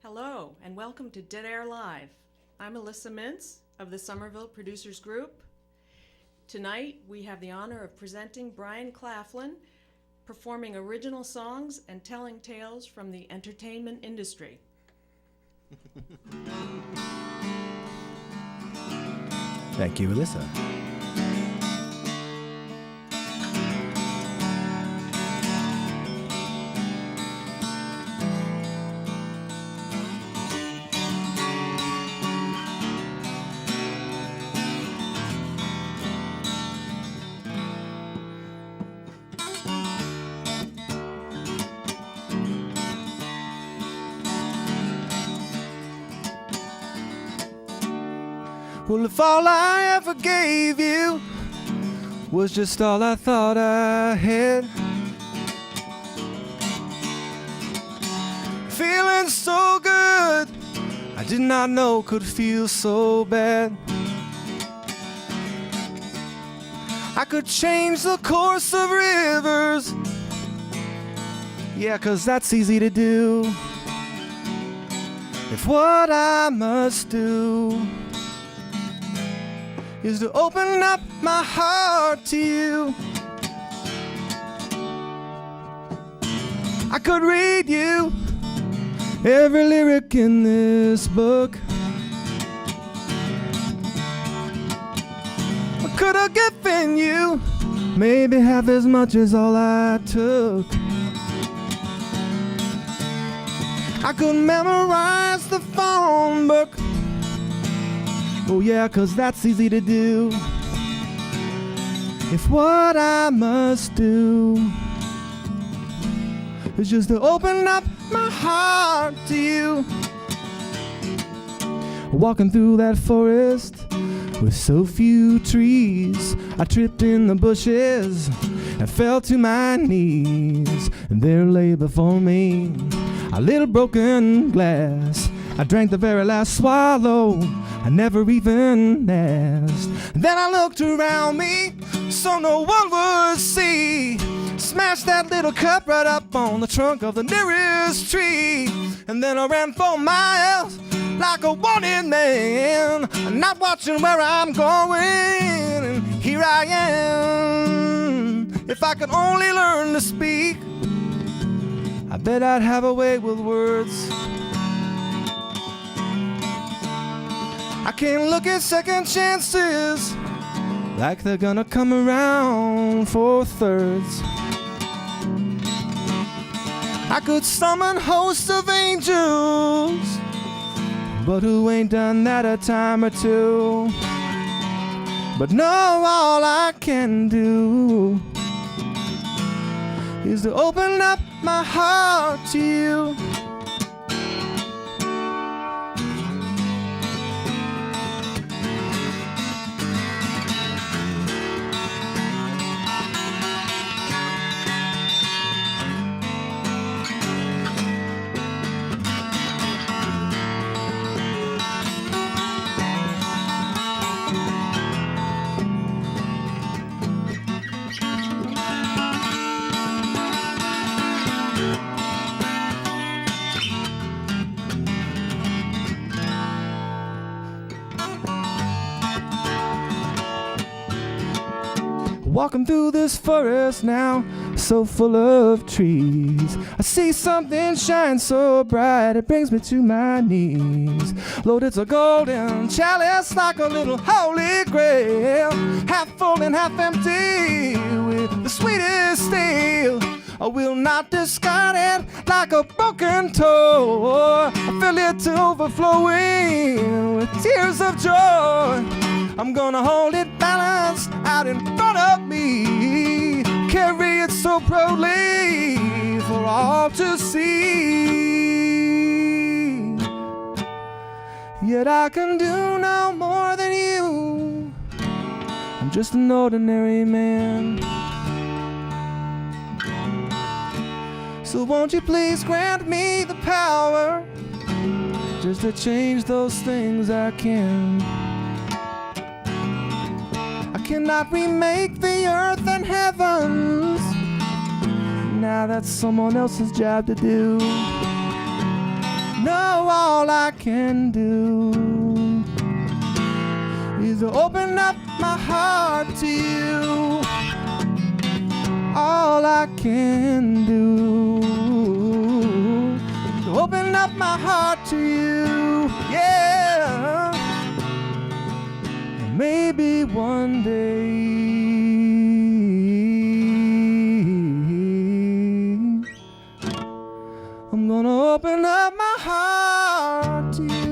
Hello, and welcome to Dead Air Live. I'm Alyssa Mintz of the Somerville Producers Group. Tonight, we have the honor of presenting Brian Clafin, performing original songs and telling tales from the entertainment industry. Thank you, Alyssa. Well, if all I ever gave you was just all I thought I had, feeling so good I did not know could feel so bad. I could change the course of rivers, yeah, 'cause that's easy to do. If what I must do is to open up my heart to you, I could read you every lyric in this book. I could have given you maybe half as much as all I took. I could memorize the phone book, oh yeah, 'cause that's easy to do. If what I must do is just to open up my heart to you. Walking through that forest with so few trees, I tripped in the bushes and fell to my knees, and there lay before me a little broken glass. I drank the very last swallow, I never even asked. Then I looked around me so no one would see. Smashed that little cup right up on the trunk of the nearest tree. And then I ran 4 miles like a wanted man, not watching where I'm going. And here I am. If I could only learn to speak, I bet I'd have a way with words. I can't look at second chances like they're gonna come around for thirds. I could summon hosts of angels, but who ain't done that a time or two? But no, all I can do is to open up my heart to you. Walking through this forest now, so full of trees, I see something shine so bright, it brings me to my knees. Lord, it's a golden chalice like a little holy grail, half full and half empty with the sweetest ale. I will not discard it like a broken toe. I fill it to overflowing with tears of joy. I'm gonna hold it balanced out in front of me, carry it so proudly for all to see. Yet I can do no more than you. I'm just an ordinary man. So won't you please grant me the power just to change those things I can. I cannot remake the earth and heavens. Now that's someone else's job to do. No, all I can do is open up my heart to you. All I can do is open up my heart to you. Yeah. And maybe one day I'm gonna open up my heart to you.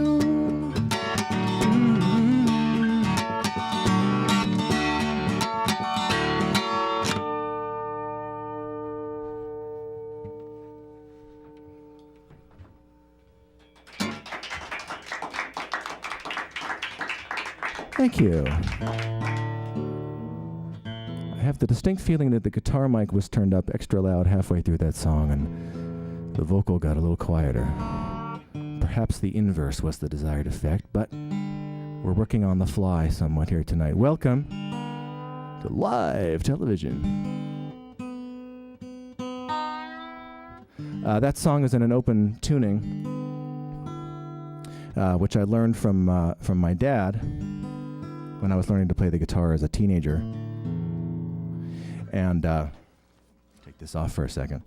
Thank you. I have the distinct feeling that the guitar mic was turned up extra loud halfway through that song and the vocal got a little quieter. Perhaps the inverse was the desired effect, but we're working on the fly somewhat here tonight. Welcome to live television. That song is in an open tuning, which I learned from my dad when I was learning to play the guitar as a teenager. And take this off for a second.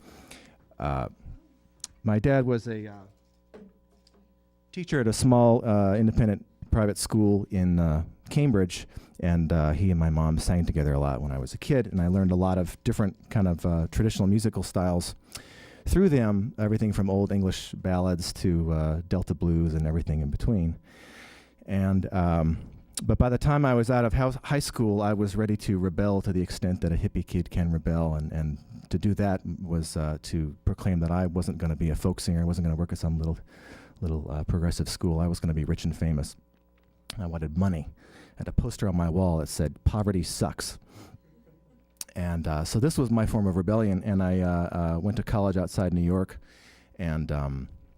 My dad was a teacher at a small independent private school in Cambridge, and he and my mom sang together a lot when I was a kid, and I learned a lot of different kind of traditional musical styles through them, everything from old English ballads to Delta blues and everything in between. And but by the time I was out of high school, I was ready to rebel to the extent that a hippie kid can rebel, and to do that was to proclaim that I wasn't going to be a folk singer. I wasn't going to work at some little progressive school. I was going to be rich and famous. I wanted money. I had a poster on my wall that said, "Poverty sucks." And so this was my form of rebellion, and I went to college outside New York, and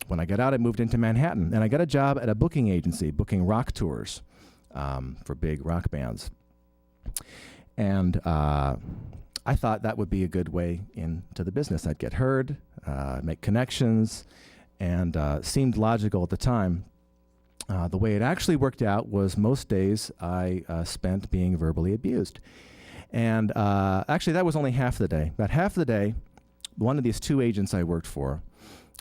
when I got out, I moved into Manhattan, and I got a job at a booking agency, booking rock tours for big rock bands. And I thought that would be a good way into the business. I'd get heard, make connections, and seemed logical at the time. The way it actually worked out was most days I spent being verbally abused. And actually, that was only half the day. About half the day, one of these two agents I worked for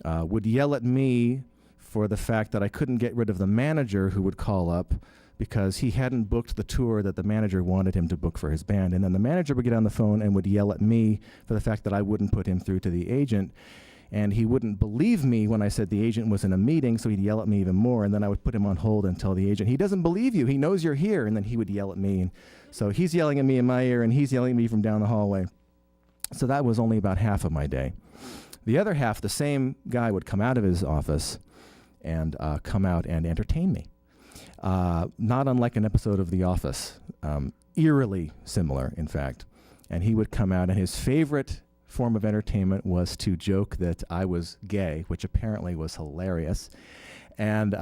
would yell at me for the fact that I couldn't get rid of the manager who would call up because he hadn't booked the tour that the manager wanted him to book for his band. And then the manager would get on the phone and would yell at me for the fact that I wouldn't put him through to the agent. And he wouldn't believe me when I said the agent was in a meeting, so he'd yell at me even more. And then I would put him on hold and tell the agent, "He doesn't believe you. He knows you're here." And then he would yell at me. And so he's yelling at me in my ear, and he's yelling at me from down the hallway. So that was only about half of my day. The other half, the same guy would come out of his office and come out and entertain me. Not unlike an episode of The Office, eerily similar, in fact. And he would come out, and his favorite form of entertainment was to joke that I was gay, which apparently was hilarious. And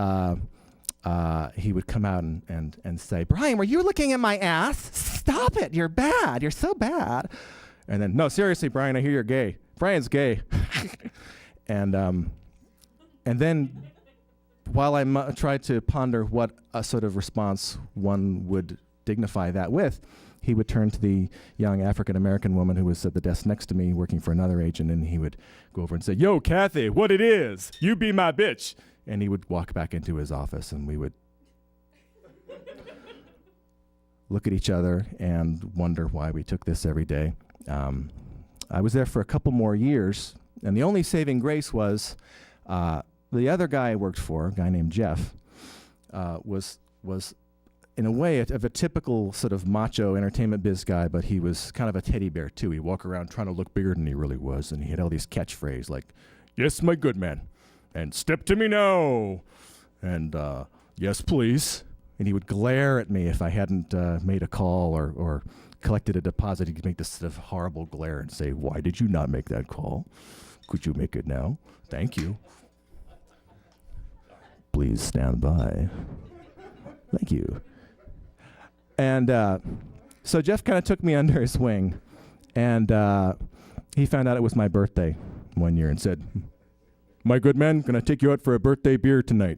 he would come out and say, "Brian, were you looking at my ass? Stop it, you're bad, you're so bad." And then, "No, seriously, Brian, I hear you're gay. Brian's gay." And then while I tried to ponder what a sort of response one would dignify that with, he would turn to the young African-American woman who was at the desk next to me working for another agent, and he would go over and say, "Yo, Kathy, what it is? You be my bitch." And he would walk back into his office, and we would look at each other and wonder why we took this every day. I was there for a couple more years, and the only saving grace was the other guy I worked for, a guy named Jeff, was in a way of a typical sort of macho entertainment biz guy, but he was kind of a teddy bear too. He'd walk around trying to look bigger than he really was, and he had all these catchphrases like, "Yes, my good man," and "Step to me now," and "Yes, please." And he would glare at me if I hadn't made a call or collected a deposit. He'd make this sort of horrible glare and say, "Why did you not make that call? Could you make it now? Thank you. Please stand by. Thank you." And so Jeff kind of took me under his wing, and he found out it was my birthday one year and said, "My good man, gonna take you out for a birthday beer tonight."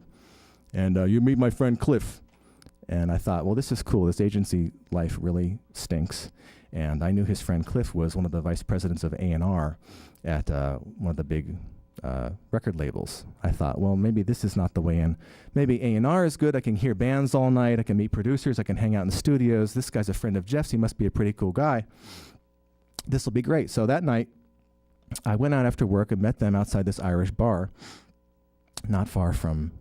and you meet my friend Cliff. And I thought, well, this is cool. This agency life really stinks. And I knew his friend Cliff was one of the vice presidents of A&R at one of the big record labels. I thought, well, maybe this is not the way in. Maybe A&R is good. I can hear bands all night. I can meet producers. I can hang out in the studios. This guy's a friend of Jeff's. He must be a pretty cool guy. This will be great. So that night, I went out after work and met them outside this Irish bar, not far from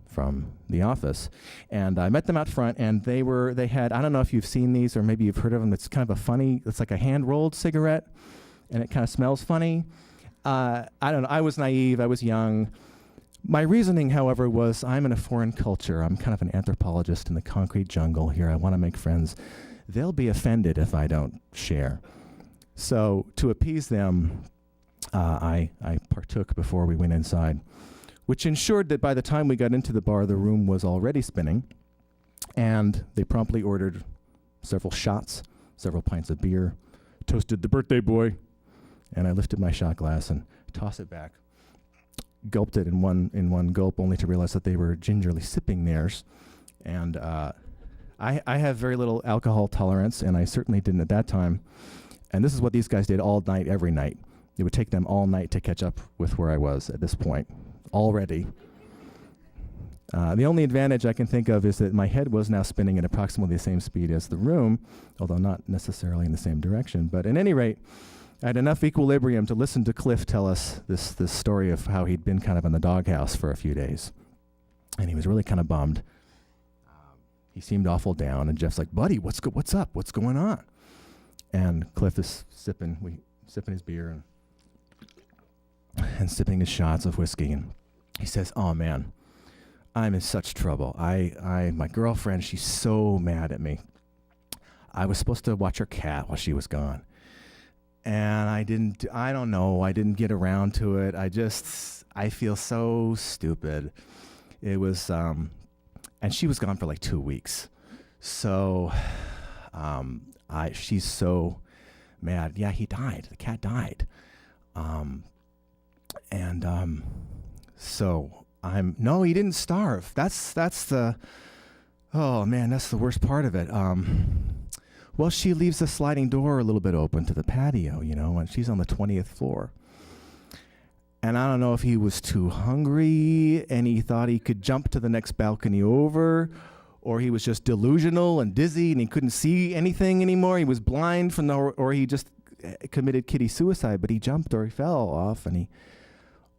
the office. And I met them out front, and they had, I don't know if you've seen these or maybe you've heard of them. It's kind of it's like a hand-rolled cigarette, and it kind of smells funny. I don't know. I was naive. I was young. My reasoning, however, was I'm in a foreign culture. I'm kind of an anthropologist in the concrete jungle here. I want to make friends. They'll be offended if I don't share. So to appease them, I partook before we went inside, which ensured that by the time we got into the bar, the room was already spinning, and they promptly ordered several shots, several pints of beer, toasted the birthday boy, and I lifted my shot glass and tossed it back, gulped it in one gulp, only to realize that they were gingerly sipping theirs. And I have very little alcohol tolerance, and I certainly didn't at that time. And this is what these guys did all night, every night. It would take them all night to catch up with where I was at this point already. The only advantage I can think of is that my head was now spinning at approximately the same speed as the room, although not necessarily in the same direction. But at any rate, I had enough equilibrium to listen to Cliff tell us this story of how he'd been kind of in the doghouse for a few days. And he was really kind of bummed. He seemed awful down, and Jeff's like, buddy, what's up? What's going on? And Cliff is sipping his beer and sipping his shots of whiskey, and he says, oh man, I'm in such trouble. My girlfriend, she's so mad at me. I was supposed to watch her cat while she was gone. And I didn't get around to it. I feel so stupid. It was, and she was gone for like 2 weeks. So, she's so mad. Yeah, he died. The cat died. So no, he didn't starve. That's the worst part of it. Well, she leaves the sliding door a little bit open to the patio, and she's on the 20th floor. And I don't know if he was too hungry and he thought he could jump to the next balcony over, or he was just delusional and dizzy and he couldn't see anything anymore. He was blind or he just committed kitty suicide, but he jumped or he fell off, and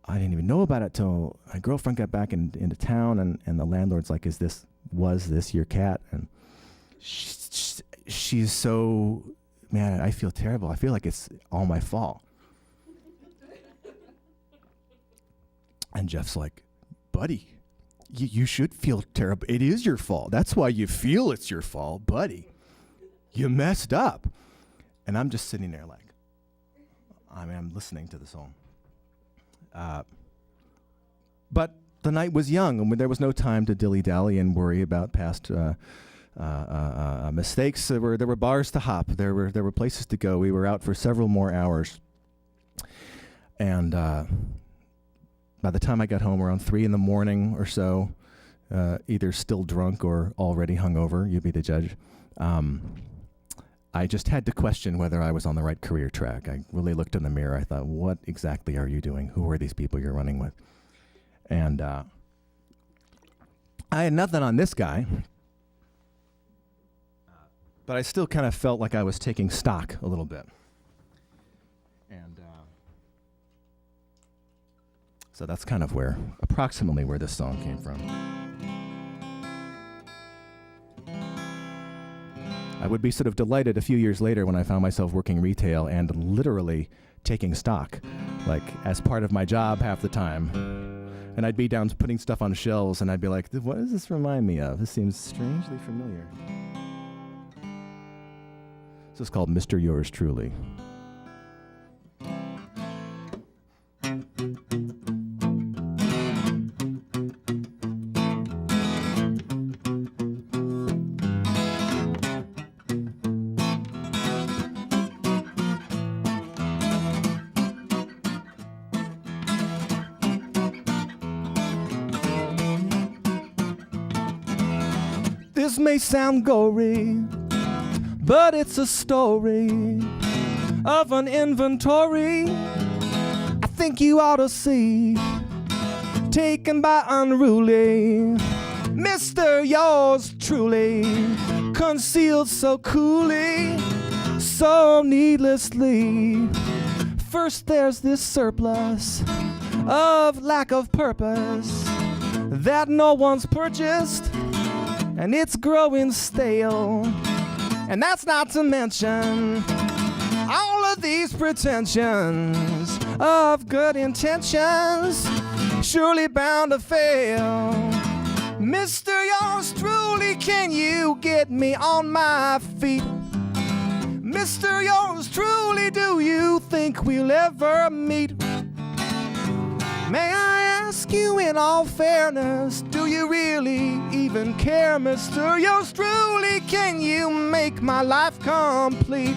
I didn't even know about it till my girlfriend got back into town, and the landlord's like, was this your cat? And she's so, man, I feel terrible. I feel like it's all my fault. And Jeff's like, buddy, you should feel terrible. It is your fault. That's why you feel it's your fault, buddy. You messed up. And I'm just sitting there like, I'm listening to the song. But the night was young, and there was no time to dilly-dally and worry about past mistakes. There were bars to hop. There were places to go. We were out for several more hours. And by the time I got home around 3 a.m. or so, either still drunk or already hungover, you be the judge, I just had to question whether I was on the right career track. I really looked in the mirror. I thought, what exactly are you doing? Who are these people you're running with? And I had nothing on this guy, but I still kind of felt like I was taking stock a little bit. And so that's kind of approximately where this song came from. I would be sort of delighted a few years later when I found myself working retail and literally taking stock, like as part of my job half the time. And I'd be down putting stuff on shelves, and I'd be like, what does this remind me of? This seems strangely familiar. This is called Mr. Yours Truly. This may sound gory, but it's a story of an inventory I think you ought to see, taken by unruly Mr. Yours truly, concealed so coolly, so needlessly. First there's this surplus of lack of purpose that no one's purchased, and it's growing stale. And that's not to mention all of these pretensions of good intentions, surely bound to fail. Mr. Yours truly, can you get me on my feet? Mr. Yours truly, do you think we'll ever meet? May I ask you in all fairness, do you really even care? Mr. Yours truly, can you make my life complete?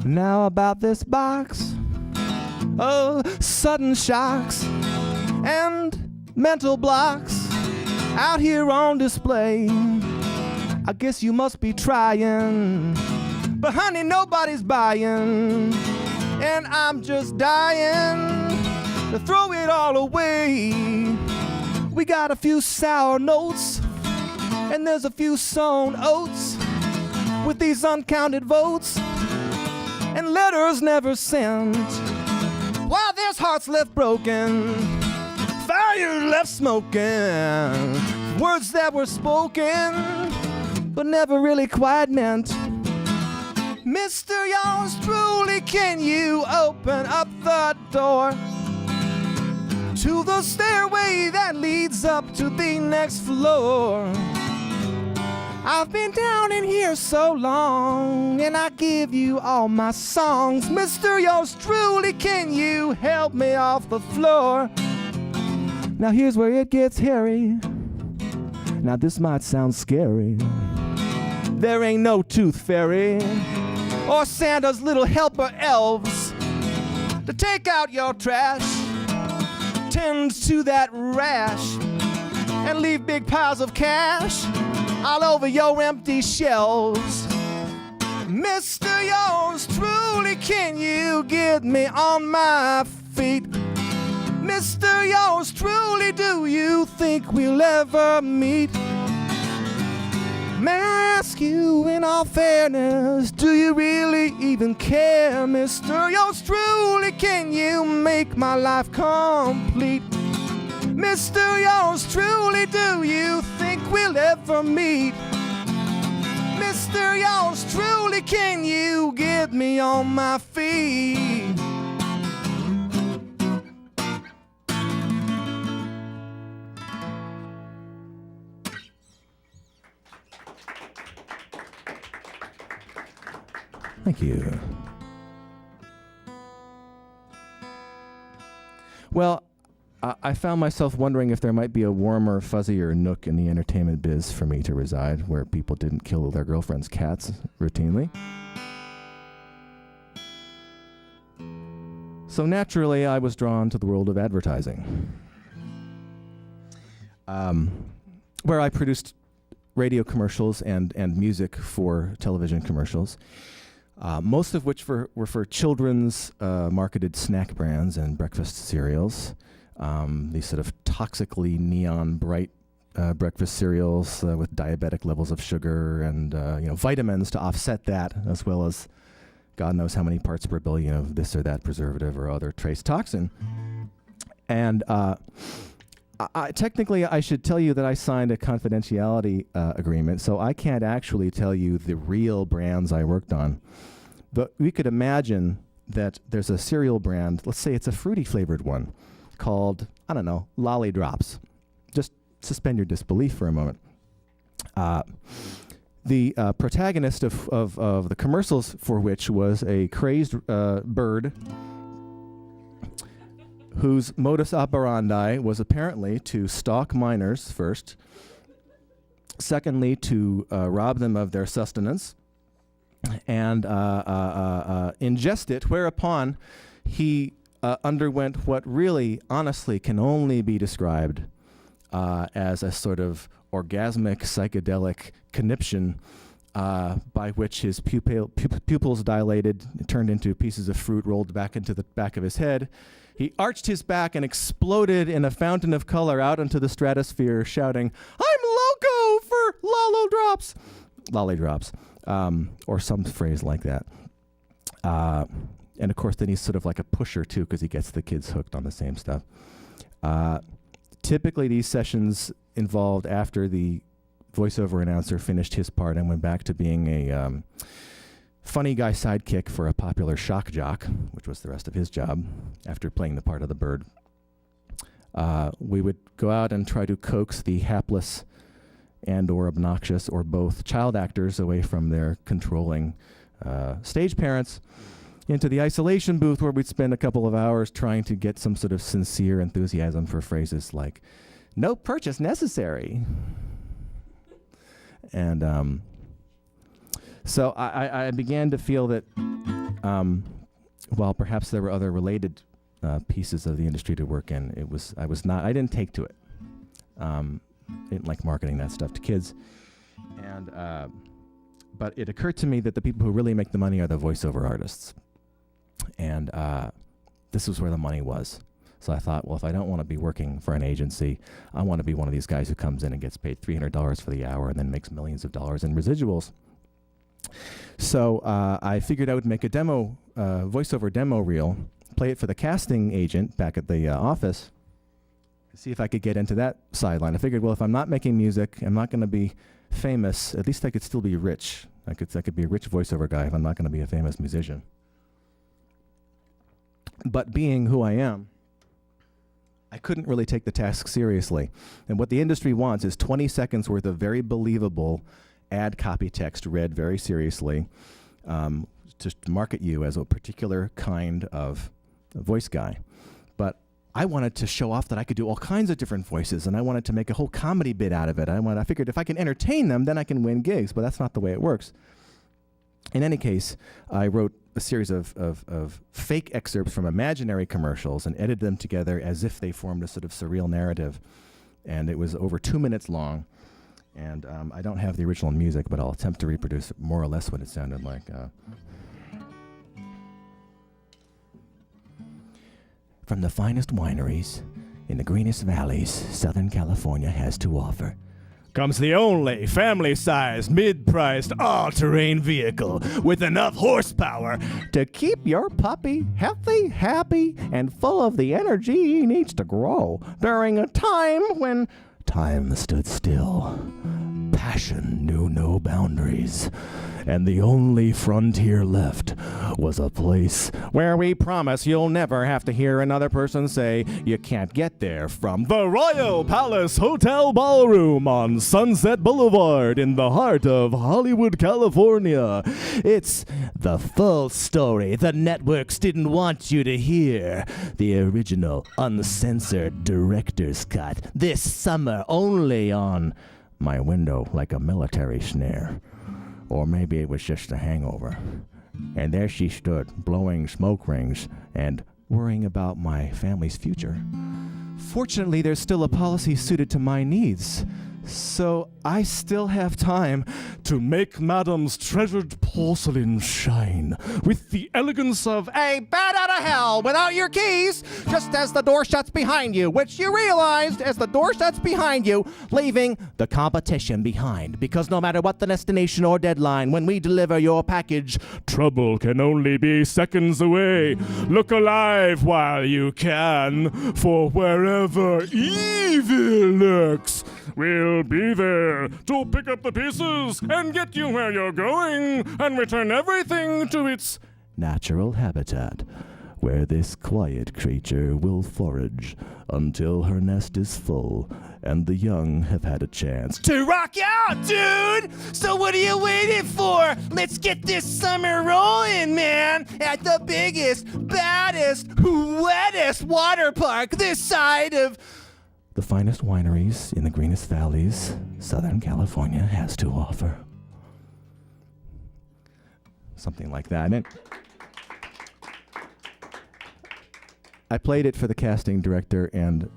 Now about this box, oh, sudden shocks and mental blocks out here on display. I guess you must be trying, but honey, nobody's buying, and I'm just dying to throw it all away. We got a few sour notes, and there's a few sown oats with these uncounted votes and letters never sent. While there's hearts left broken, fire left smoking, words that were spoken but never really quite meant. Mr. Yours truly, can you open up the door to the stairway that leads up to the next floor? I've been down in here so long, and I give you all my songs. Mr. Yours truly, can you help me off the floor? Now here's where it gets hairy. Now this might sound scary. There ain't no tooth fairy or Santa's little helper elves to take out your trash, tend to that rash, and leave big piles of cash all over your empty shelves. Mr. Yours truly, can you get me on my feet? Mr. Yours truly, do you think we'll ever meet? May I ask you in all fairness, do you really even care? Mr. Yours truly, can you make my life complete? Mr. Yours truly, do you think we'll ever meet? Mr. Yours truly, can you get me on my feet? Thank you. Well, I found myself wondering if there might be a warmer, fuzzier nook in the entertainment biz for me to reside, where people didn't kill their girlfriend's cats routinely. So naturally, I was drawn to the world of advertising, where I produced radio commercials and music for television commercials, most of which were for children's marketed snack brands and breakfast cereals. These sort of toxically neon bright breakfast cereals with diabetic levels of sugar and vitamins to offset that, as well as God knows how many parts per billion of this or that preservative or other trace toxin. And technically, I should tell you that I signed a confidentiality agreement, so I can't actually tell you the real brands I worked on. But we could imagine that there's a cereal brand, let's say it's a fruity flavored one, called, I don't know, Lolly Drops. Just suspend your disbelief for a moment. The protagonist of the commercials for which was a crazed bird whose modus operandi was apparently to stalk minors first, secondly to rob them of their sustenance, and ingest it, whereupon he underwent what really, honestly, can only be described as a sort of orgasmic psychedelic conniption by which his pupils dilated, turned into pieces of fruit, rolled back into the back of his head. He arched his back and exploded in a fountain of color out into the stratosphere, shouting, "I'm loco for lollydrops," or some phrase like that. And of course, then he's sort of like a pusher too, because he gets the kids hooked on the same stuff. Typically, these sessions involved after the voiceover announcer finished his part and went back to being a funny guy sidekick for a popular shock jock, which was the rest of his job after playing the part of the bird. We would go out and try to coax the hapless and or obnoxious or both child actors away from their controlling stage parents into the isolation booth, where we'd spend a couple of hours trying to get some sort of sincere enthusiasm for phrases like, "No purchase necessary." And so I began to feel that while perhaps there were other related pieces of the industry to work in, I didn't take to it. Didn't like marketing that stuff to kids. And but it occurred to me that the people who really make the money are the voiceover artists. And this was where the money was. So I thought, well, if I don't want to be working for an agency, I want to be one of these guys who comes in and gets paid $300 for the hour and then makes millions of dollars in residuals. So I figured I would make a demo, voiceover demo reel, play it for the casting agent back at the office, see if I could get into that sideline. I figured, well, if I'm not making music, I'm not going to be famous, at least I could still be rich. I could be a rich voiceover guy if I'm not going to be a famous musician. But being who I am, I couldn't really take the task seriously. And what the industry wants is 20 seconds worth of very believable ad copy text read very seriously to market you as a particular kind of voice guy. But I wanted to show off that I could do all kinds of different voices, and I wanted to make a whole comedy bit out of it. I figured if I can entertain them, then I can win gigs, but that's not the way it works. In any case, I wrote a series of fake excerpts from imaginary commercials and edited them together as if they formed a sort of surreal narrative. And it was over 2 minutes long. And I don't have the original music, but I'll attempt to reproduce more or less what it sounded like. From the finest wineries in the greenest valleys Southern California has to offer comes the only family-sized, mid-priced, all-terrain vehicle with enough horsepower to keep your puppy healthy, happy, and full of the energy he needs to grow during a time when time stood still. Passion knew no boundaries, and the only frontier left was a place where we promise you'll never have to hear another person say you can't get there from the Royal Palace Hotel Ballroom on Sunset Boulevard in the heart of Hollywood, California. It's the full story the networks didn't want you to hear. The original uncensored director's cut. This summer only on My Window Like a Military Snare. Or maybe it was just a hangover. And there she stood, blowing smoke rings and worrying about my family's future. Fortunately, there's still a policy suited to my needs. So I still have time to make Madam's treasured porcelain shine with the elegance of a bat out of hell without your keys, just as the door shuts behind you, which you realized as the door shuts behind you, leaving the competition behind. Because no matter what the destination or deadline, when we deliver your package, trouble can only be seconds away. Look alive while you can, for wherever evil lurks, we'll be there to pick up the pieces and get you where you're going and return everything to its natural habitat, where this quiet creature will forage until her nest is full and the young have had a chance to rock out, dude! So what are you waiting for? Let's get this summer rolling, man, at the biggest, baddest, wettest water park this side of the finest wineries in the greenest valleys Southern California has to offer. something like that. And I played it for the casting director, and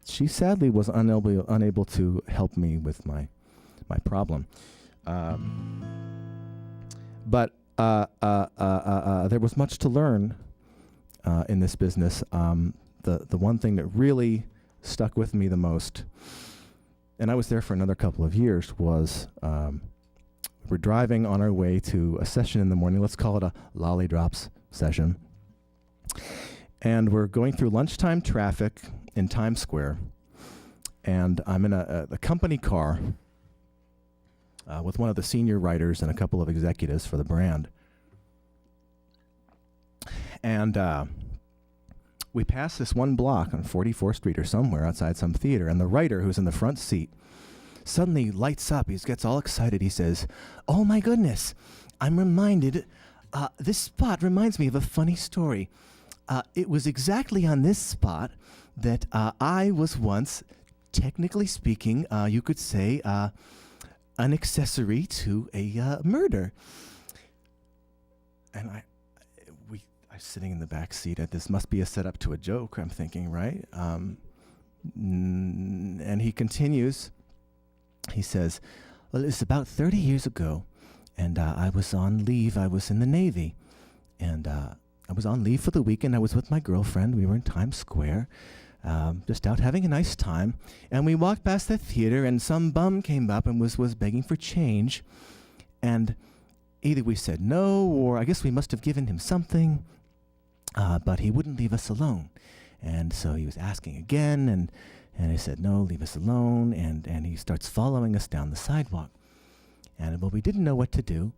she sadly was unable to help me with my problem. But there was much to learn in this business. The one thing that really stuck with me the most, and I was there for another couple of years, was we're driving on our way to a session in the morning. Let's call it a lolly drops session. And we're going through lunchtime traffic in Times Square. And I'm in a company car with one of the senior writers and a couple of executives for the brand. And we pass this one block on 44th Street or somewhere outside some theater, and the writer, who's in the front seat, suddenly lights up. He gets all excited. He says, "Oh my goodness, I'm reminded, this spot reminds me of a funny story. It was exactly on this spot that I was once, technically speaking, you could say, an accessory to a murder." And I was sitting in the back seat at this must be a setup to a joke, I'm thinking, right? And he continues. He says, "Well, it's about 30 years ago, and I was on leave. I was in the Navy, and I was on leave for the weekend. I was with my girlfriend. We were in Times Square, just out having a nice time. And we walked past the theater, and some bum came up and was begging for change. And either we said no, or I guess we must have given him something, but he wouldn't leave us alone. And so he was asking again, and I said, no, leave us alone. And he starts following us down the sidewalk. And, well, we didn't know what to do.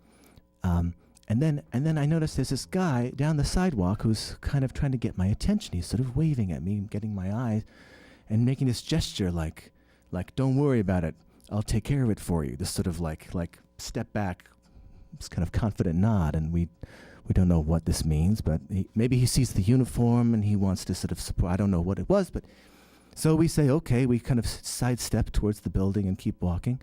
And then I noticed there's this guy down the sidewalk who's kind of trying to get my attention. He's sort of waving at me, getting my eyes, and making this gesture like, don't worry about it. I'll take care of it for you. This sort of like step back, this kind of confident nod. And we don't know what this means, but maybe he sees the uniform and he wants to sort of support. I don't know what it was, but so we say, okay, we kind of sidestep towards the building and keep walking.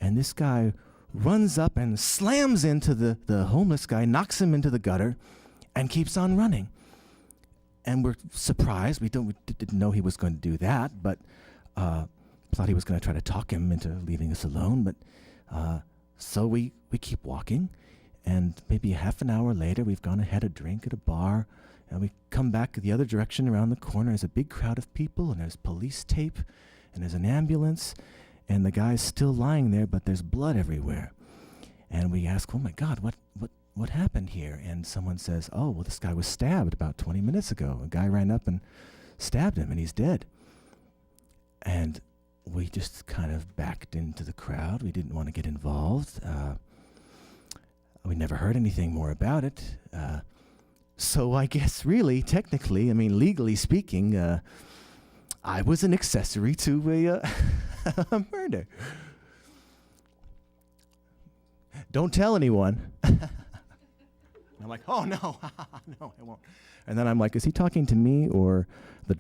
And this guy runs up and slams into the homeless guy, knocks him into the gutter, and keeps on running. And we're surprised. We didn't know he was going to do that, but thought he was going to try to talk him into leaving us alone. But so we keep walking, and maybe half an hour later, we've gone and had a drink at a bar, and we come back the other direction around the corner. There's a big crowd of people, and there's police tape, and there's an ambulance, and the guy's still lying there, but there's blood everywhere. And we ask, oh my God, what happened here? And someone says, oh, well, this guy was stabbed about 20 minutes ago. A guy ran up and stabbed him, and he's dead. And we just kind of backed into the crowd. We didn't want to get involved. We never heard anything more about it. So I guess really, technically, I mean, legally speaking, I was an accessory to a murder. Don't tell anyone. I'm like, oh no, no, I won't. And then I'm like, is he talking to me or the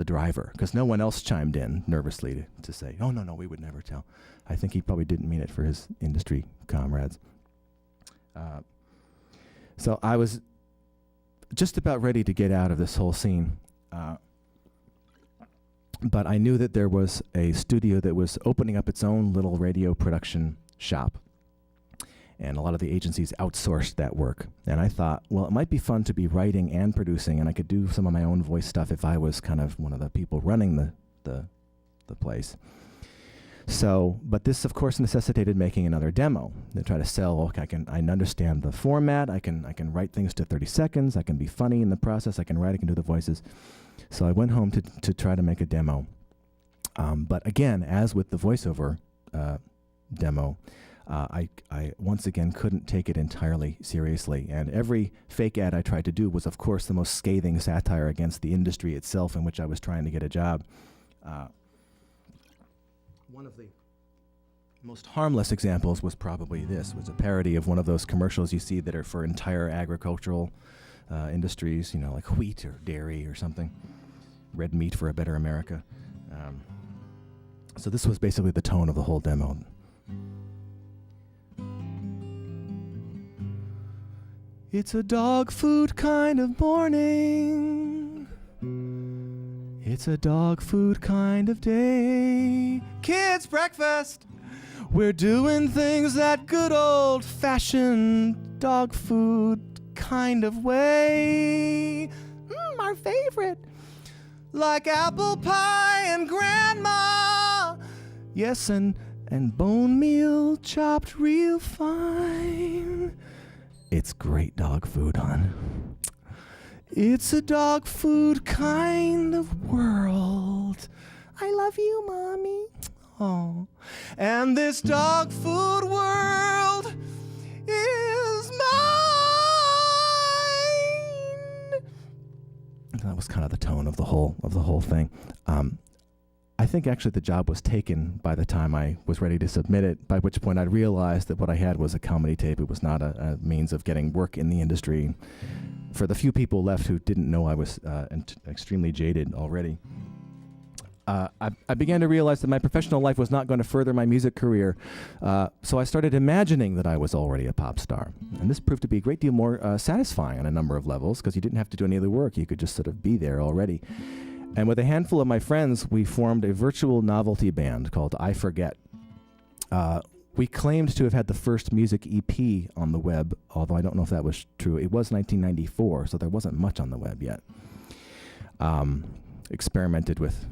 driver? Because no one else chimed in nervously to say, oh no, we would never tell. I think he probably didn't mean it for his industry comrades. So I was just about ready to get out of this whole scene. But I knew that there was a studio that was opening up its own little radio production shop. And a lot of the agencies outsourced that work. And I thought, well, it might be fun to be writing and producing, and I could do some of my own voice stuff if I was kind of one of the people running the place. So, but this, of course, necessitated making another demo to try to sell. Okay, I understand the format. I can write things to 30 seconds. I can be funny in the process. I can write. I can do the voices. So I went home to try to make a demo. But again, as with the voiceover demo, I once again couldn't take it entirely seriously. And every fake ad I tried to do was, of course, the most scathing satire against the industry itself in which I was trying to get a job. One of the most harmless examples was probably this. Was a parody of one of those commercials you see that are for entire agricultural industries, like wheat or dairy or something. Red meat for a better America. So this was basically the tone of the whole demo. It's a dog food kind of morning. It's a dog food kind of day. Kids breakfast. We're doing things that good old-fashioned dog food kind of way. Our favorite. Like apple pie and grandma. Yes, and bone meal chopped real fine. It's great dog food, hon. It's a dog food kind of world. I love you, Mommy. Oh. And this dog food world is mine. That was kind of the tone of the whole thing. I think actually the job was taken by the time I was ready to submit it, by which point I realized that what I had was a comedy tape. It was not a means of getting work in the industry. For the few people left who didn't know I was extremely jaded already, I began to realize that my professional life was not going to further my music career, so I started imagining that I was already a pop star. And this proved to be a great deal more satisfying on a number of levels, because you didn't have to do any of the work. You could just sort of be there already. And with a handful of my friends, we formed a virtual novelty band called I Forget. We claimed to have had the first music EP on the web, although I don't know if that was true. It was 1994, so there wasn't much on the web yet. Experimented with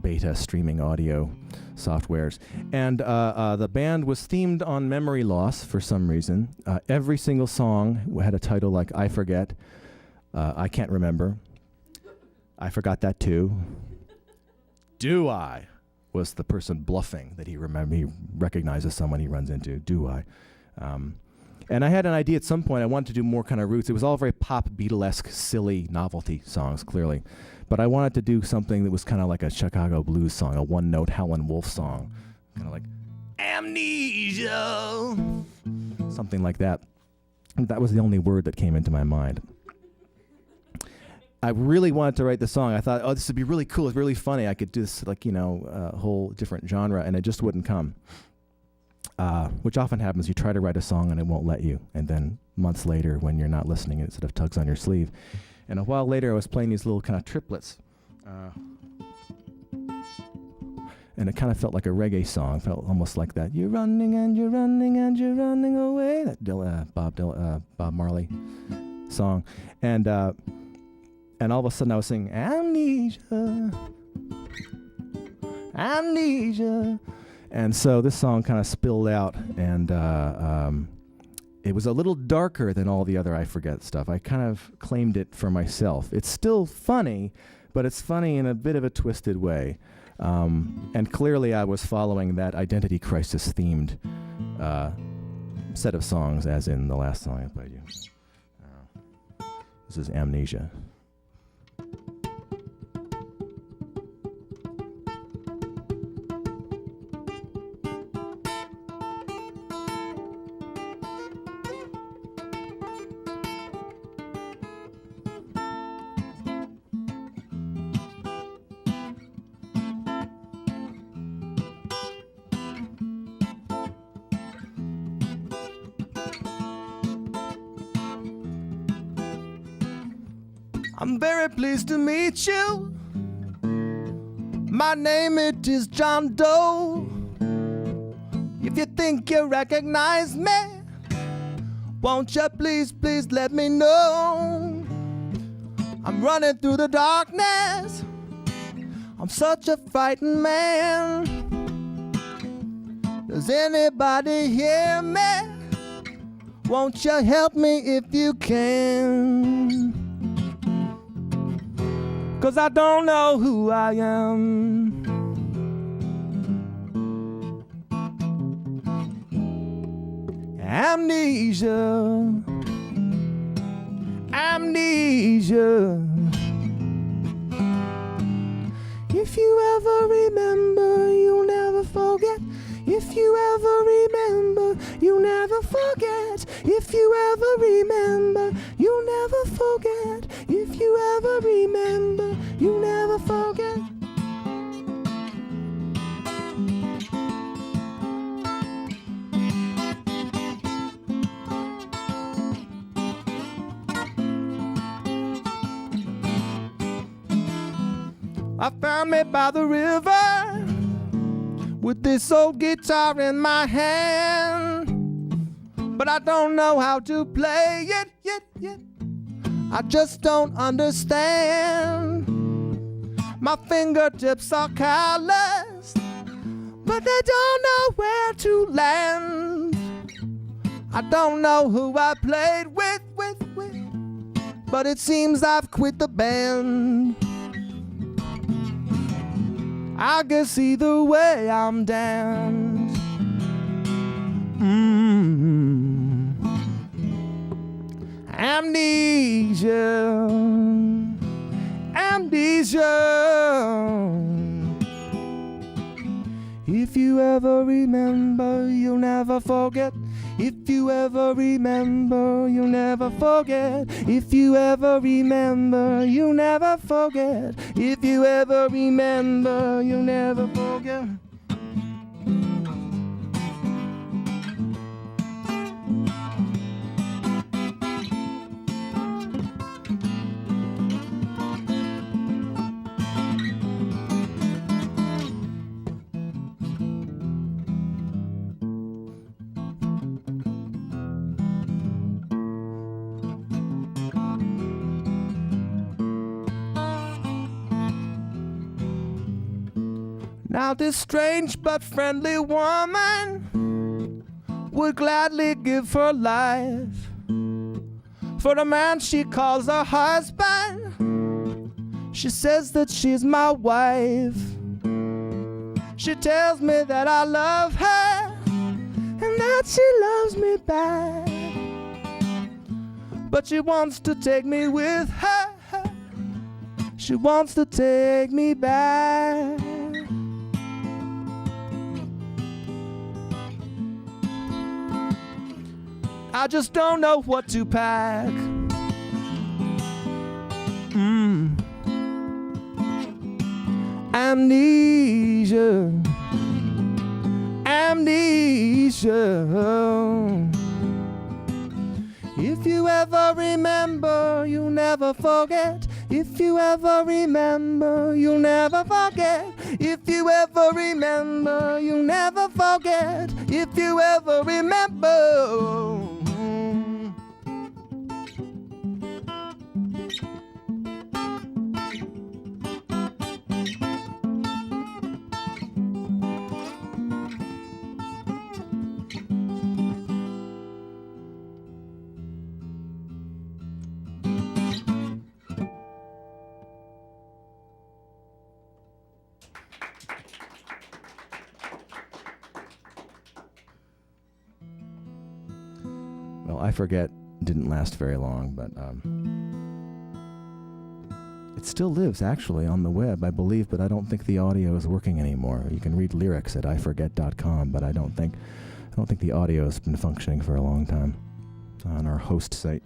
beta streaming audio softwares. And the band was themed on memory loss for some reason. Every single song had a title like I Forget, I Can't Remember, I Forgot That Too. Do I? Was the person bluffing that he recognizes someone he runs into. Do I? And I had an idea at some point. I wanted to do more kind of roots. It was all very pop, Beatlesque, silly novelty songs, clearly. But I wanted to do something that was kind of like a Chicago blues song, a one-note Howlin' Wolf song. Kind of like, amnesia! Something like that. And that was the only word that came into my mind. I really wanted to write the song. I thought, oh, this would be really cool. It's really funny. I could do this, like, a whole different genre, and it just wouldn't come. Which often happens. You try to write a song, and it won't let you. And then months later, when you're not listening, it sort of tugs on your sleeve. And a while later, I was playing these little kind of triplets. And it kind of felt like a reggae song. Felt almost like that. You're running, and you're running, and you're running away. That Bob Marley song. And all of a sudden I was singing, amnesia, amnesia. And so this song kind of spilled out, and it was a little darker than all the other I Forget stuff. I kind of claimed it for myself. It's still funny, but it's funny in a bit of a twisted way. And clearly I was following that identity crisis themed set of songs, as in the last song I played you. This is Amnesia. I'm very pleased to meet you. My name it is John Doe. If you think you recognize me, won't you please let me know? I'm running through the darkness. I'm such a frightened man. Does anybody hear me? Won't you help me if you can? 'Cause I don't know who I am. Amnesia, amnesia. If you ever remember, you'll never forget. If you ever remember, you'll never forget. If you ever remember, you'll never forget. If you ever remember, you'll never forget. I found me by the river with this old guitar in my hand, but I don't know how to play it yet. I just don't understand. My fingertips are calloused, but they don't know where to land. I don't know who I played with, but it seems I've quit the band. I guess either way I'm damned. Amnesia, amnesia. If you ever remember, you'll never forget. If you ever remember, you'll never forget. If you ever remember, you'll never forget. If you ever remember, you'll never forget. Now this strange but friendly woman would gladly give her life for the man she calls her husband. She says that she's my wife. She tells me that I love her and that she loves me back, but she wants to take me with her. She wants to take me back. I just don't know what to pack. Amnesia, amnesia. If you ever remember, you'll never forget. If you ever remember, you'll never forget. If you ever remember, you'll never forget. If you ever remember. Well, I Forget didn't last very long, but it still lives actually on the web, I believe, but I don't think the audio is working anymore. You can read lyrics at iforget.com, but I don't think the audio has been functioning for a long time on our host site.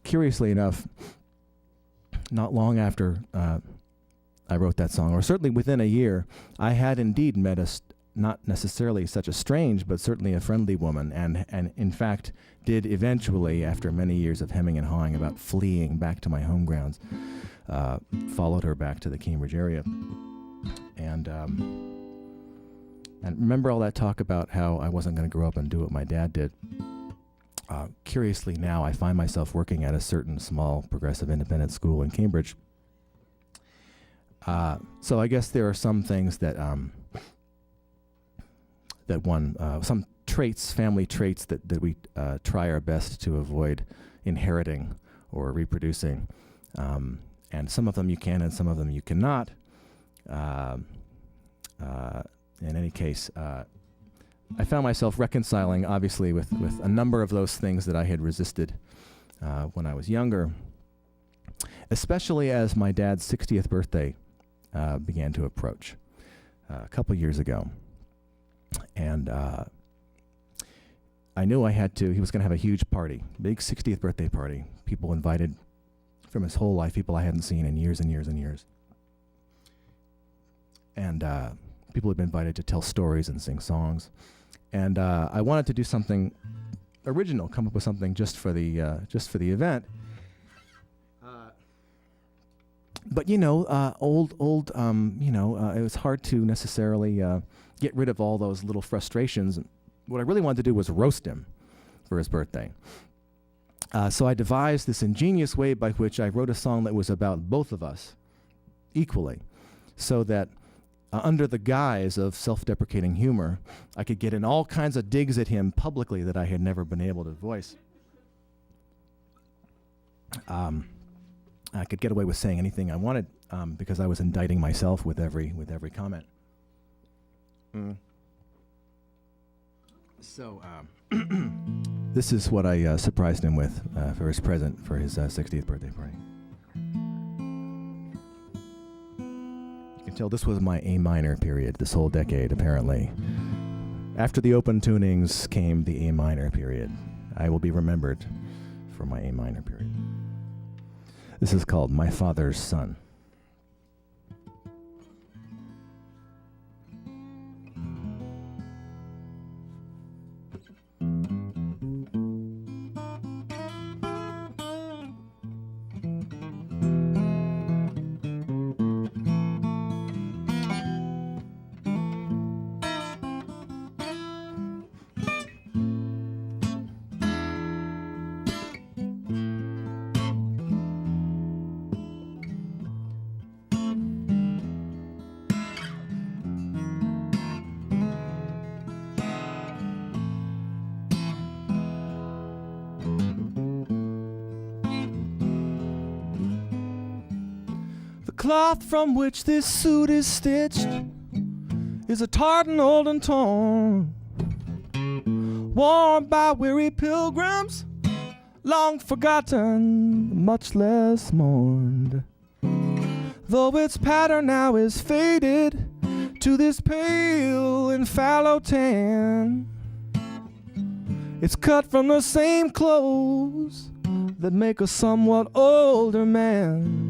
Curiously enough, not long after I wrote that song, or certainly within a year, I had indeed met not necessarily such a strange, but certainly a friendly woman, and in fact did eventually, after many years of hemming and hawing about fleeing back to my home grounds, followed her back to the Cambridge area. And remember all that talk about how I wasn't going to grow up and do what my dad did. Curiously now, I find myself working at a certain small progressive independent school in Cambridge. So I guess there are some things that some traits, family traits that we try our best to avoid inheriting or reproducing. And some of them you can and some of them you cannot. In any case, I found myself reconciling, obviously, with a number of those things that I had resisted when I was younger, especially as my dad's 60th birthday began to approach a couple years ago. And I knew he was going to have a huge party, big 60th birthday party. People invited from his whole life, people I hadn't seen in years and years and years. And people had been invited to tell stories and sing songs. And I wanted to do something original, come up with something just for the event. But you know, it was hard to necessarily get rid of all those little frustrations. What I really wanted to do was roast him for his birthday. So I devised this ingenious way by which I wrote a song that was about both of us equally, so that under the guise of self-deprecating humor, I could get in all kinds of digs at him publicly that I had never been able to voice. I could get away with saying anything I wanted because I was indicting myself with every comment. So this is what I surprised him with for his present for his 60th birthday party. You can tell this was my A minor period, this whole decade, apparently. After the open tunings came the A minor period. I will be remembered for my A minor period. This is called My Father's Son. Cloth from which this suit is stitched is a tartan old and torn, worn by weary pilgrims, long forgotten, much less mourned. Though its pattern now is faded to this pale and fallow tan, it's cut from the same clothes that make a somewhat older man.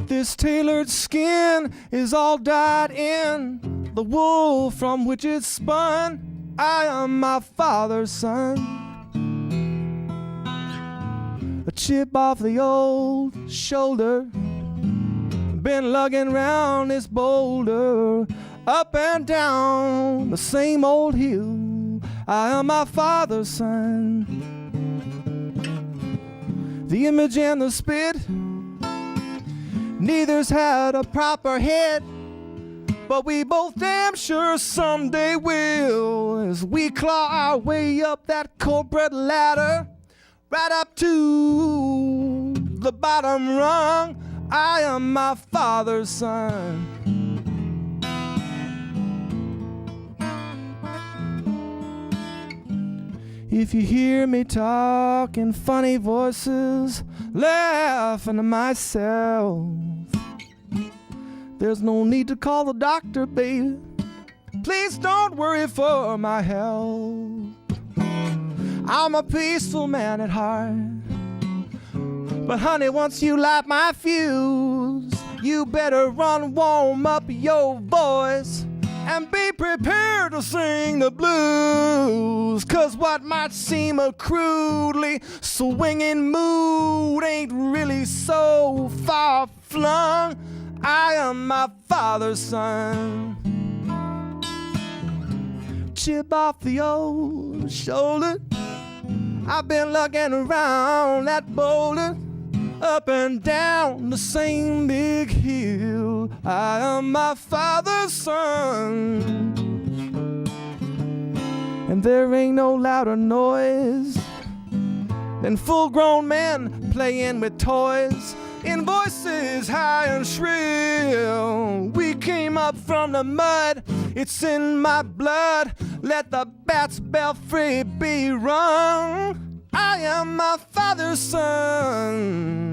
This tailored skin is all dyed in the wool from which it's spun. I am my father's son. A chip off the old shoulder, been lugging round this boulder, up and down the same old hill. I am my father's son. The image and the spit, neither's had a proper head, but we both damn sure someday will, as we claw our way up that corporate ladder, right up to the bottom rung. I am my father's son. If you hear me talking funny voices, laughing to myself, there's no need to call the doctor, baby. Please don't worry for my health. I'm a peaceful man at heart, but honey, once you light my fuse, you better run warm up your voice and be prepared to sing the blues. 'Cause what might seem a crudely swinging mood ain't really so far flung. I am my father's son. Chip off the old shoulder, I've been looking around that boulder, up and down the same big hill. I am my father's son. And there ain't no louder noise than full-grown men playing with toys in voices high and shrill. We came up from the mud, it's in my blood. Let the bat's belfry be rung. I am my father's son.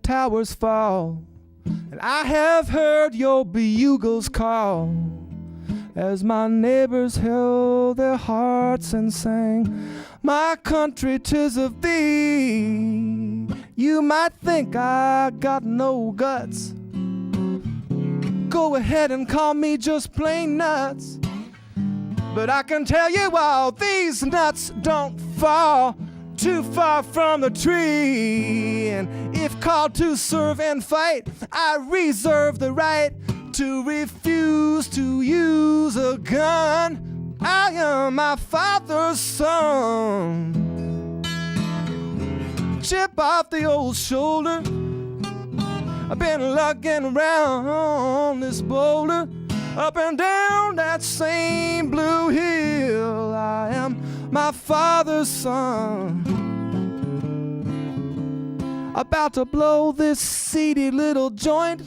towers fall, and I have heard your bugles call as my neighbors held their hearts and sang, my country, 'tis of thee. You might think I got no guts. Go ahead and call me just plain nuts. But I can tell you all, these nuts don't fall too far from the tree. And if called to serve and fight, I reserve the right to refuse to use a gun. I am my father's son. Chip off the old shoulder. I've been lugging around this boulder, up and down that same blue hill. I am my father's son. About to blow this seedy little joint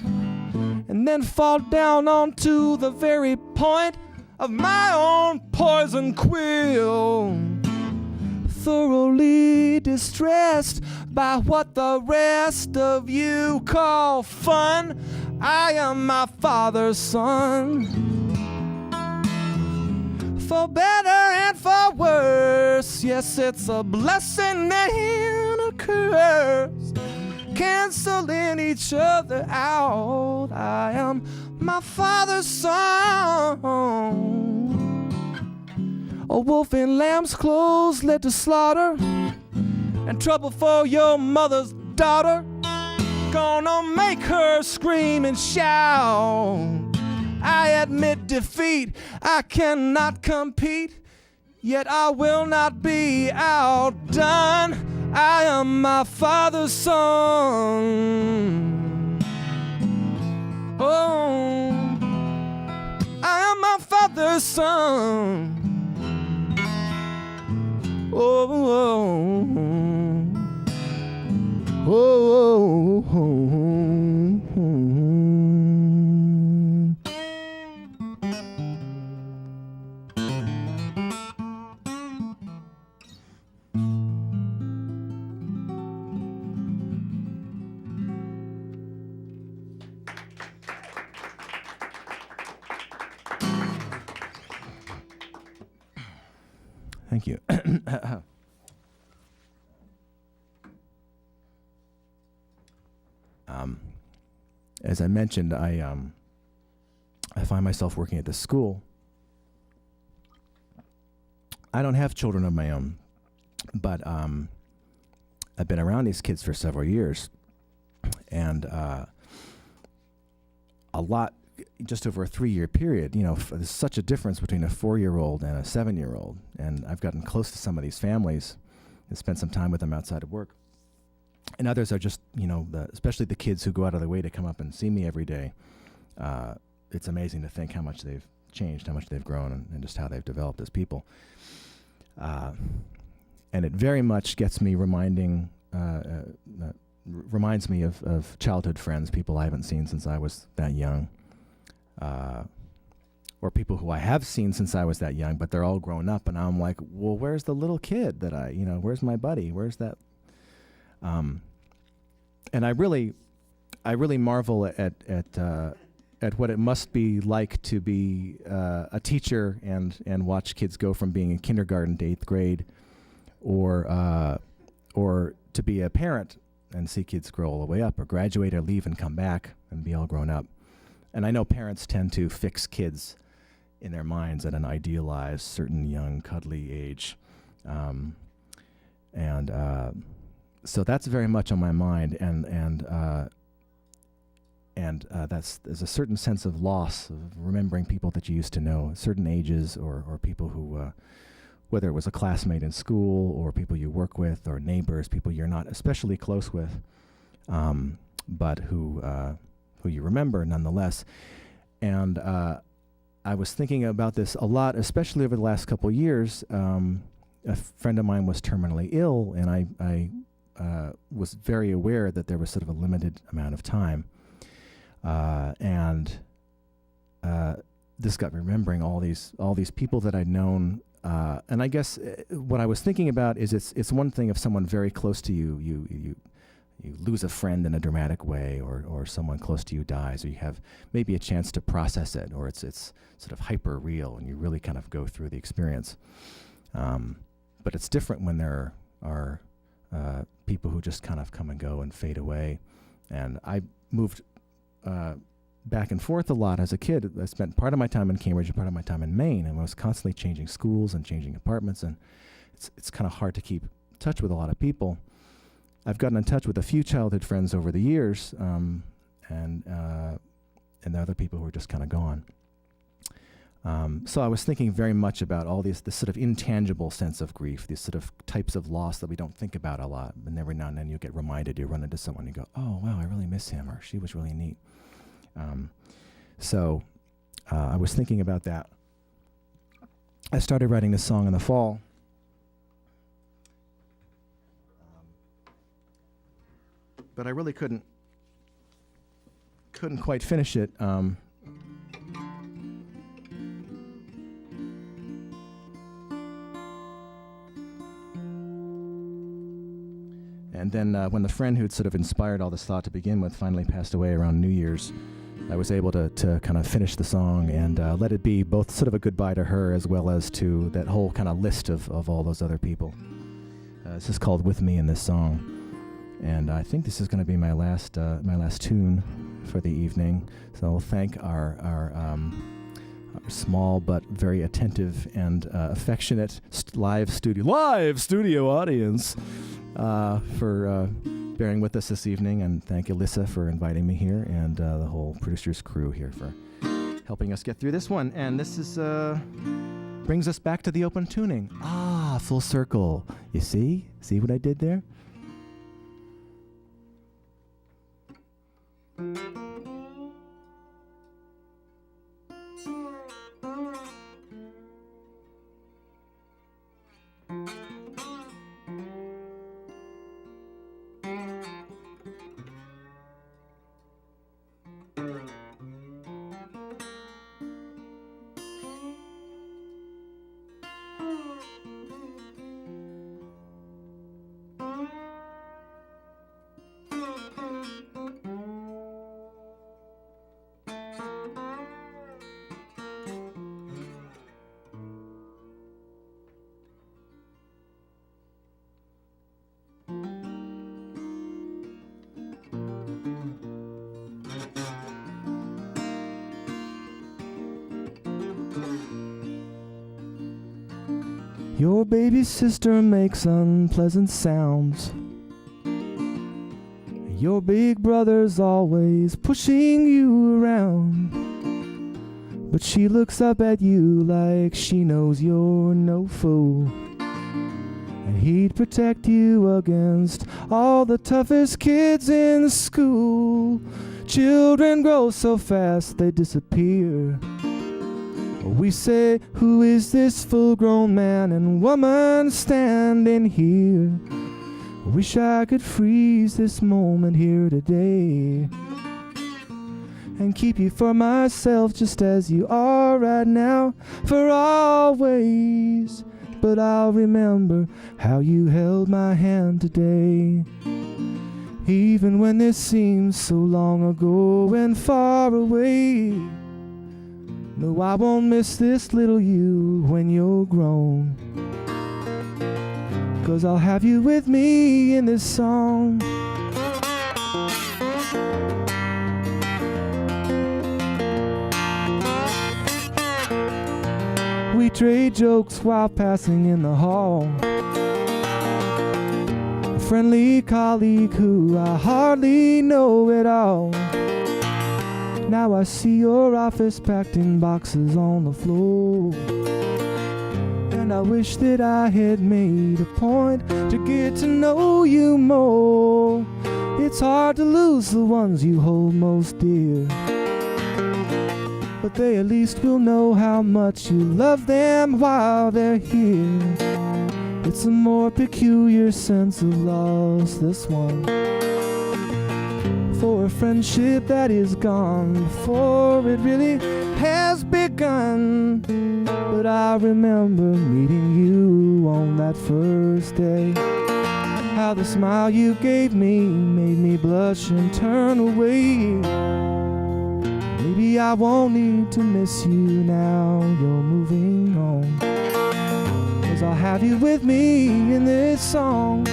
and then fall down onto the very point of my own poison quill. Thoroughly distressed by what the rest of you call fun, I am my father's son. For better and for worse, yes, it's a blessing and a curse, canceling each other out. I am my father's son. A wolf in lamb's clothes led to slaughter, and trouble for your mother's daughter. Gonna make her scream and shout. I admit defeat, I cannot compete, yet I will not be outdone. I am my father's son. Oh, I am my father's son. Oh, oh, oh, oh, oh. Thank you. As I mentioned, I find myself working at this school. I don't have children of my own, but I've been around these kids for several years, and a lot, just over a 3-year period. You know, there's such a difference between a 4-year-old and a 7-year-old, and I've gotten close to some of these families and spent some time with them outside of work. And others are just, you know, especially the kids who go out of their way to come up and see me every day. It's amazing to think how much they've changed, how much they've grown, and just how they've developed as people. And it very much gets me reminds me of childhood friends, people I haven't seen since I was that young, or people who I have seen since I was that young, but they're all grown up, and I'm like, well, where's the little kid that where's my buddy? Where's that? And I really marvel at what it must be like to be a teacher and watch kids go from being in kindergarten to 8th grade, or to be a parent and see kids grow all the way up, or graduate or leave and come back and be all grown up. And I know parents tend to fix kids in their minds at an idealized, certain young, cuddly age. So that's very much on my mind, and there's a certain sense of loss of remembering people that you used to know, certain ages, or people who, whether it was a classmate in school, or people you work with, or neighbors, people you're not especially close with, but who you remember nonetheless. And I was thinking about this a lot, especially over the last couple of years. A friend of mine was terminally ill, and I was very aware that there was sort of a limited amount of time. And this got me remembering all these people that I'd known. And I guess what I was thinking about is it's one thing if someone very close to you lose a friend in a dramatic way, or someone close to you dies, or you have maybe a chance to process it, or it's sort of hyper real and you really kind of go through the experience. But it's different when there are people who just kind of come and go and fade away. And I moved back and forth a lot as a kid. I spent part of my time in Cambridge and part of my time in Maine, and I was constantly changing schools and changing apartments, and it's kind of hard to keep touch with a lot of people. I've gotten in touch with a few childhood friends over the years, and the other people who are just kind of gone. So I was thinking very much about all this sort of intangible sense of grief, these sort of types of loss that we don't think about a lot. And every now and then you get reminded, you run into someone, you go, oh, wow, I really miss him, or she was really neat. So I was thinking about that. I started writing this song in the fall. But I really couldn't quite finish it. And then when the friend who'd sort of inspired all this thought to begin with finally passed away around New Year's, I was able to kind of finish the song and let it be both sort of a goodbye to her as well as to that whole kind of list of all those other people. This is called With Me in this song. And I think this is going to be my last tune for the evening. So I'll thank our small but very attentive and affectionate live studio audience for bearing with us this evening, and thank Alyssa for inviting me here, and the whole producers crew here for helping us get through this one. And this is brings us back to the open tuning. Full circle. You see what I did there? Your baby sister makes unpleasant sounds. Your big brother's always pushing you around. But she looks up at you like she knows you're no fool. And he'd protect you against all the toughest kids in school. Children grow so fast they disappear. We say, who is this full-grown man and woman standing here? Wish I could freeze this moment here today and keep you for myself just as you are right now for always. But I'll remember how you held my hand today, even when this seems so long ago and far away. No, I won't miss this little you when you're grown, 'cause I'll have you with me in this song. We trade jokes while passing in the hall. A friendly colleague who I hardly know at all. Now I see your office packed in boxes on the floor, and I wish that I had made a point to get to know you more. It's hard to lose the ones you hold most dear, but they at least will know how much you love them while they're here. It's a more peculiar sense of loss, this one, for a friendship that is gone before it really has begun. But I remember meeting you on that first day. how the smile you gave me made me blush and turn away. Maybe I won't need to miss you now you're moving on, 'cause I'll have you with me in this song.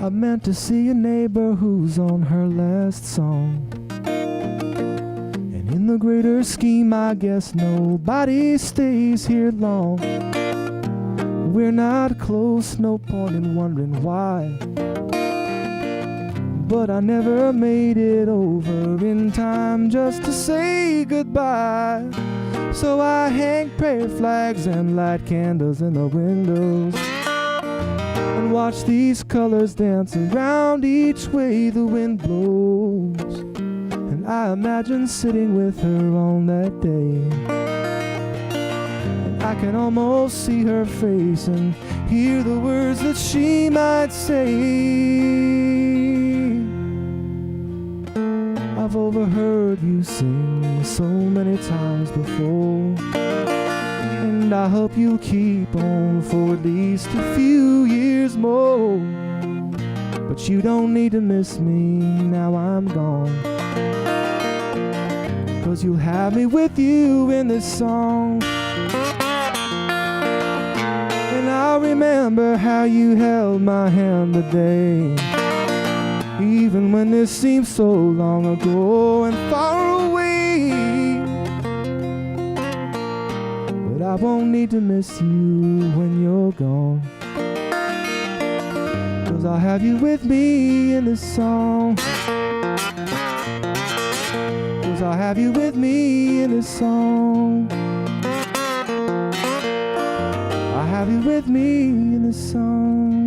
I meant to see a neighbor who's on her last song, and in the greater scheme I guess nobody stays here long. We're not close, no point in wondering why, but I never made it over in time just to say goodbye. So I hang prayer flags and light candles in the windows and watch these colors dance around each way the wind blows. And I imagine sitting with her on that day, and I can almost see her face and hear the words that she might say. I've overheard you sing so many times before, and I hope you'll keep on for at least a few years more. But you don't need to miss me now I'm gone, 'cause you'll have me with you in this song. And I'll remember how you held my hand today, even when this seems so long ago and far away. But I won't need to miss you when you're gone, 'cause I'll have you with me in this song. 'Cause I'll have you with me in this song. I'll have you with me in this song.